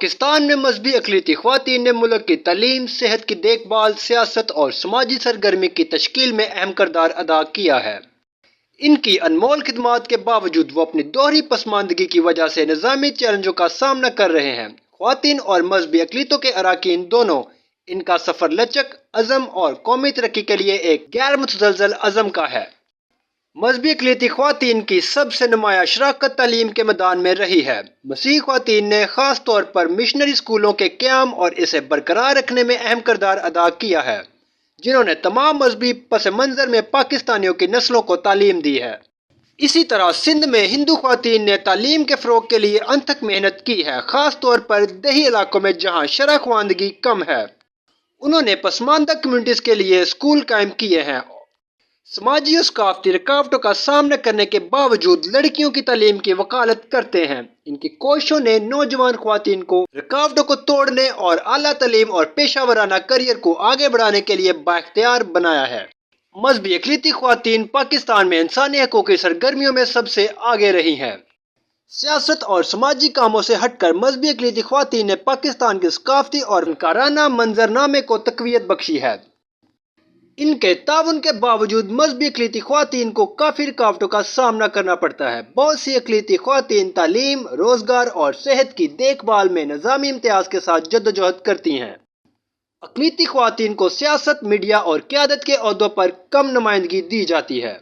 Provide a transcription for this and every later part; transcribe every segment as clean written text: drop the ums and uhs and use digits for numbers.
پاکستان میں مذہبی اقلیتی خواتین نے ملک کی تعلیم، صحت کی دیکھ بھال، سیاست اور سماجی سرگرمی کی تشکیل میں اہم کردار ادا کیا ہے۔ ان کی انمول خدمات کے باوجود وہ اپنی دوہری پسماندگی کی وجہ سے نظامی چیلنجوں کا سامنا کر رہے ہیں۔ خواتین اور مذہبی اقلیتوں کے اراکین دونوں، ان کا سفر لچک، عزم اور قومی ترقی کے لیے ایک غیر متزلزل عزم کا ہے۔ مذہبی اقلیتی خواتین کی سب سے نمایاں شراکت تعلیم کے میدان میں رہی ہے۔ مسیحی خواتین نے خاص طور پر مشنری اسکولوں کے قیام اور اسے برقرار رکھنے میں اہم کردار ادا کیا ہے، جنہوں نے تمام مذہبی پس منظر میں پاکستانیوں کی نسلوں کو تعلیم دی ہے۔ اسی طرح سندھ میں ہندو خواتین نے تعلیم کے فروغ کے لیے انتھک محنت کی ہے، خاص طور پر دیہی علاقوں میں جہاں شرح خواندگی کم ہے۔ انہوں نے پسماندہ کمیونٹیز کے لیے اسکول قائم کیے ہیں۔ سماجی و ثقافتی رکاوٹوں کا سامنا کرنے کے باوجود لڑکیوں کی تعلیم کی وکالت کرتے ہیں۔ ان کی کوششوں نے نوجوان خواتین کو رکاوٹوں کو توڑنے اور اعلیٰ تعلیم اور پیشہ ورانہ کیریئر کو آگے بڑھانے کے لیے بااختیار بنایا ہے۔ مذہبی اقلیتی خواتین پاکستان میں انسانی حقوق کی سرگرمیوں میں سب سے آگے رہی ہیں۔ سیاست اور سماجی کاموں سے ہٹ کر مذہبی اقلیتی خواتین نے پاکستان کے ثقافتی اور فنکارانہ منظرنامے کو تقویت بخشی ہے۔ ان کے تعاون کے باوجود مذہبی اقلیتی خواتین کو کافی رکاوٹوں کا سامنا کرنا پڑتا ہے۔ بہت سی اقلیتی خواتین تعلیم، روزگار اور صحت کی دیکھ بھال میں نظامی امتیاز کے ساتھ جدوجہد کرتی ہیں۔ اقلیتی خواتین کو سیاست، میڈیا اور قیادت کے عہدوں پر کم نمائندگی دی جاتی ہے۔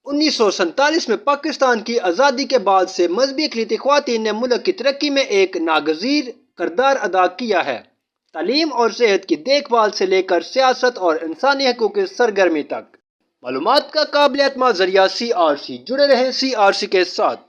1947 میں پاکستان کی آزادی کے بعد سے مذہبی اقلیتی خواتین نے ملک کی ترقی میں ایک ناگزیر کردار ادا کیا ہے۔ تعلیم اور صحت کی دیکھ بھال سے لے کر سیاست اور انسانی حقوق کی سرگرمی تک۔ معلومات کا قابل اعتماد ذریعہ CRC۔ جڑے رہیں CRC کے ساتھ۔